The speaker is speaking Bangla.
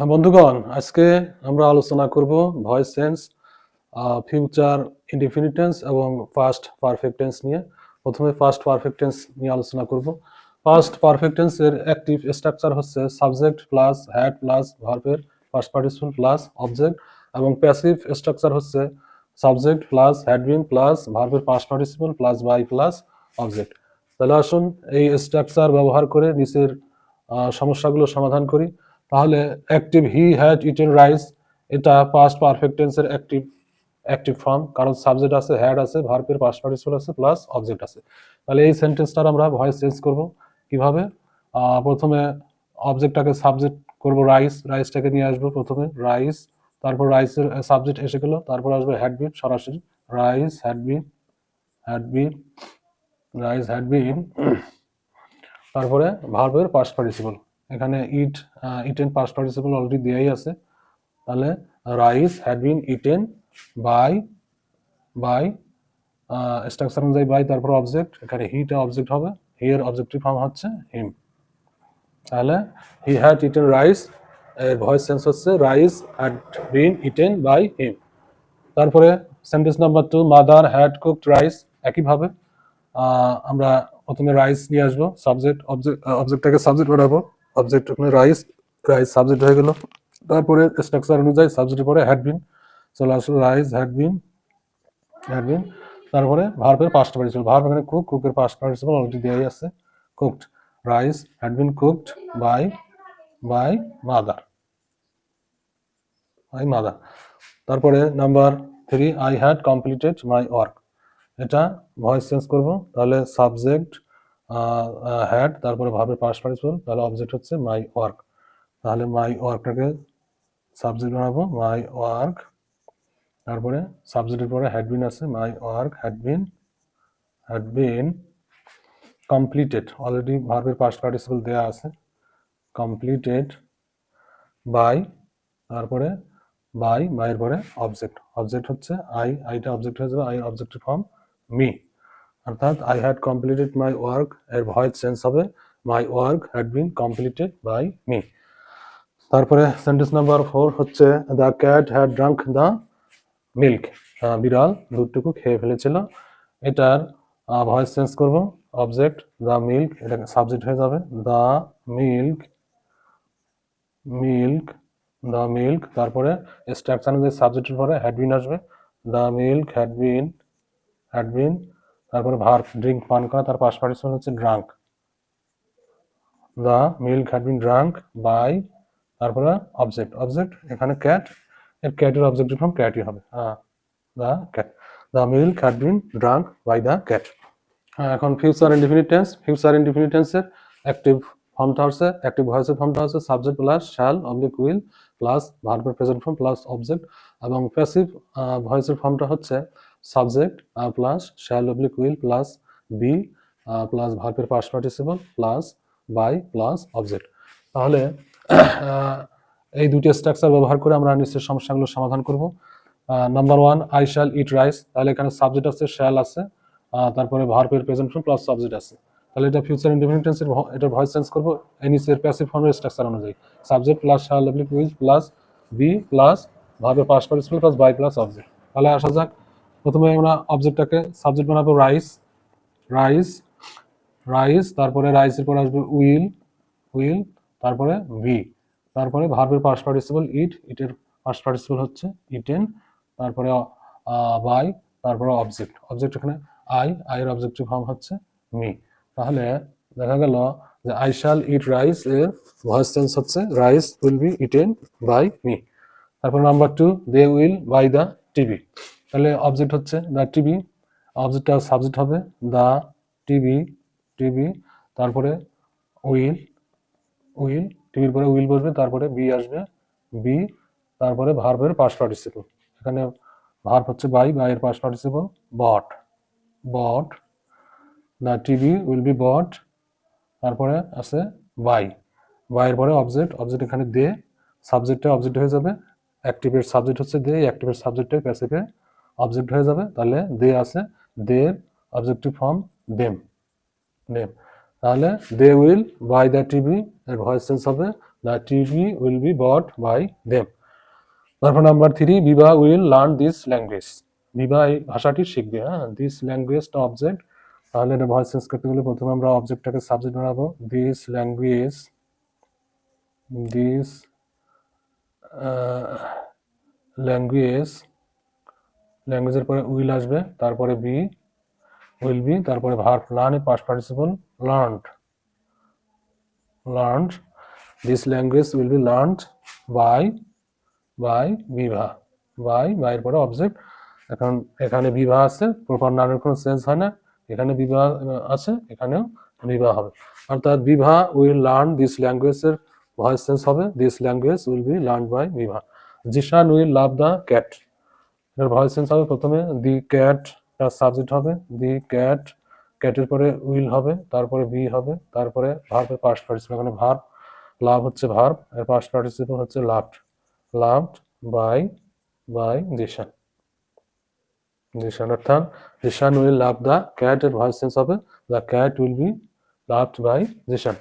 বন্ধুগণ, আজকে আমরা আলোচনা করব voice sense, future indefinite tense এবং পাস্ট পারফেক্ট টেন্স নিয়ে। প্রথমে পাস্ট পারফেক্ট টেন্স নিয়ে আলোচনা করব। পাস্ট পারফেক্ট টেন্স এর অ্যাক্টিভ স্ট্রাকচার হচ্ছে সাবজেক্ট প্লাস হ্যাড প্লাস ভার্বের পাস্ট পার্টিসিপল প্লাস অবজেক্ট, এবং প্যাসিভ স্ট্রাকচার হচ্ছে subject plus had been plus ভার্বের past participle plus by plus object. তাহলে আসুন এই স্ট্রাকচার ব্যবহার করে নিচের সমস্যাগুলো সমাধান করি। তাহলে active he had eaten rice, এটা পাস্ট পারফেক্ট টেন্সের অ্যাক্টিভ ফর্ম, কারণ সাবজেক্ট আছে, হ্যাড আছে, ভার্বের পাস্ট পার্টিসিপল আছে প্লাস অবজেক্ট আছে। তাহলে এই সেন্টেন্সটার আমরা ভয়েস চেঞ্জ করব কিভাবে? প্রথমে অবজেক্টটাকে সাবজেক্ট করব, রাইসটাকে নিয়ে আসবো প্রথমে রাইস, তারপর রাইসের সাবজেক্ট এসে গেল, তারপর আসবে হ্যাড বিন সরাসরি rice had been rice had been, তারপরে ভার্বের পাস্ট পার্টিসিপল, এখানে ইটেন পাস্ট পার্টিসিপল অলরেডি দেয়াই আছে। তাহলে rice had been eaten by structure অনুযায়ী বাই, তারপর অবজেক্ট, এখানে হিটা অবজেক্ট হবে, হি এর অবজেক্টিভ ফর্ম হচ্ছে হিম। তাহলে হি হ্যাড ইটেন রাইস এর ভয়েস সেন্স হচ্ছে rice had been eaten by him. তারপরে sentence number 2, mother had cooked rice. একইভাবে আমরা প্রথমে রাইস নিয়ে আসবো, অবজেক্টটাকে সাবজেক্ট বানাবো, অবজেক্ট ওখানে রাইস সাবজেক্ট হয়ে গেল, তারপরে স্ট্রাকচার অনুযায়ী সাবজেক্টের পরে হ্যাড বিন চলে আসলো, রাইস হ্যাড বিন, তারপরে ভার্বের পাস্ট পার্টিসিপল, ভার্ব এখানে কুকের পাস্ট পার্টিসিপল অলরেডি দেয়াই আছে, cooked, rice had been cooked by mother. তারপরে number 3, I had completed my work, এটা ভয়েস চেঞ্জ করব। তাহলে সাবজেক্ট হ্যাড, তারপরে ভার্বের পাস্ট পার্টিসিপল, তাহলে অবজেক্ট হচ্ছে মাই ওয়ার্ক। তাহলে মাই ওয়ার্কটাকে সাবজেক্ট বানাবো, মাই ওয়ার্ক, তারপরে সাবজেক্টের পরে হ্যাড বিন আছে, মাই work had been completed, already ভার্বের পাস্ট পার্টিসিপল দেয়া আছে, কমপ্লিটেড বাই, তারপরে বাইয়ের পরে অবজেক্ট হচ্ছে আইটা অবজেক্ট হয়ে যাবে, আই অবজেক্টিভ ফর্ম মি, অর্থাৎ I had completed my work এর ভয়েস চেঞ্জ হবে my work had been completed by me. তারপরে সেন্টেন্স নাম্বার 4 হচ্ছে the cat had drunk the milk, বিড়াল দুধটুকু খেয়ে ফেলেছিল, এটার ভয়েস চেঞ্জ করব, অবজেক্ট দ্য মিল্ক, এটা সাবজেক্ট হয়ে যাবে, দ্য মিল্ক, তারপরে স্ট্রাকচার অনুযায়ী সাবজেক্টের পরে হ্যাড বিন আসবে, দ্য মিল্ক হ্যাড বিন, তারপরে ভার্ব ড্রিঙ্ক পান করা, তার পাস্ট পার্টিসিপল হচ্ছে drunk, the milk had been drunk by, তারপরে অবজেক্ট এখানে ক্যাট, এর ক্যাটের অবজেক্টিভ ফর্ম ক্যাটই হবে, the milk had been drunk by the cat. এখন ফিউচার ইনডিফিনিট টেন্সের অ্যাক্টিভ ফর্মটা হচ্ছে, অ্যাক্টিভ ভয়েসের ফর্মটা হচ্ছে subject plus shall oblique will plus ভার্বের প্রেজেন্ট ফর্ম প্লাস অবজেক্ট, এবং প্যাসিভ ভয়েসের ফর্মটা হচ্ছে subject plus shall oblique will plus be plus ভার্বের past participle plus by plus object. তাহলে এই দুটি স্ট্রাকচার ব্যবহার করে আমরা নিচের সমস্যাগুলো সমাধান করব। Number 1, I shall eat rice, তাহলে এখানে সাবজেক্ট আছে, শ্যাল আছে, তারপরে ভার্বের প্রেজেন্ট ফর্ম প্লাস সাবজেক্ট আছে, তাহলে এটা ফিউচার ইনডিফিনিট টেন্সের এটা ভয়েস চেঞ্জ করব এই নিচের প্যাসিভ ফর্মের স্ট্রাকচার অনুযায়ী, subject plus shall oblique will plus be plus ভার্বের past participle plus by plus object. তাহলে আসা যাক, প্রথমে আমরা অবজেক্টটাকে সাবজেক্ট বানাবো রাইস, তারপরে রাইসের পরে আসবে উইল, তারপরে বি, তারপরে ভার্বের পাস্ট পার্টিসিপল ইটের পাস্ট পার্টিসিপল হচ্ছে ইটেন, তারপরে বাই, তারপরে অবজেক্ট এখানে আইয়ের অবজেক্টিভ ফর্ম হচ্ছে মি। তাহলে দেখা গেল যে আই শ্যাল ইট রাইস এর ভয়েস চেঞ্জ হচ্ছে rice will be eaten by me. তারপর number 2, they will buy the TV, তাহলে অবজেক্ট হচ্ছে দ্য টিভি, অবজেক্টটা সাবজেক্ট হবে দ্য টিভি, তারপরে উইল, টিভির পরে উইল বসবে, তারপরে বি আসবে, বি, তারপরে ভার্বের পাস্ট পার্টিসিপল, এখানে ভার্ব হচ্ছে বাইয়ের past participle bought, the TV will be bought, তারপরে আছে বাইয়ের পরে অবজেক্ট এখানে দে, সাবজেক্টে অবজেক্ট হয়ে যাবে, অ্যাক্টিভের সাবজেক্ট হচ্ছে দে, অ্যাক্টিভের সাবজেক্টে প্যাসিভে অবজেক্ট হয়ে যাবে, তাহলে দে আছে, দের অবজেক্টিভ ফর্ম দেম। তাহলে they will buy the TV এর ভয়েস চেঞ্জ হবে the TV will be bought by them. তারপর number 3, Bibha will learn this language. Bibha এই ভাষাটি শিখবে। হ্যাঁ, দিস ল্যাঙ্গুয়েজটা অবজেক্ট, তাহলে এটা ভয়েস চেঞ্জ করতে গেলে প্রথমে আমরা অবজেক্টটাকে সাবজেক্ট বানাবো। দিস ল্যাঙ্গুয়েজ, দিস ল্যাঙ্গুয়েজ, ল্যাঙ্গুয়েজের পরে উইল আসবে, তারপরে বি, উইল বি, তারপরে ভার্ব লার্ন এর past participle learned, learned. This language will be learned by, by Bibha, by এর পরে অবজেক্ট। এখন এখানে বিভা আছে, প্রপার নাউনের কোনো চেঞ্জ হয় না, এখানে বিভা আছে, এখানেও বিভা হবে। অর্থাৎ বিভা উইল লার্ন দিস ল্যাঙ্গুয়েজের ভয়েস চেঞ্জ হবে this language will be learn by Bibha. Zeeshan will love the cat, এর ভয়েস চেঞ্জ হবে, প্রথমে দি ক্যাট তার সাবজেক্ট হবে, দি ক্যাট, ক্যাটের পরে উইল হবে, তারপরে বি হবে, তারপরে ভার্বের পাস্ট পার্টিসিপল, এখানে ভার্ব, লাভ হচ্ছে ভার্ব, এর পাস্ট পার্টিসিপল হচ্ছে loved, loved by Zeeshan, Zeeshan. অর্থাৎ Zeeshan will love the cat এর ভয়েস চেঞ্জ হবে the cat will be loved by Zeeshan.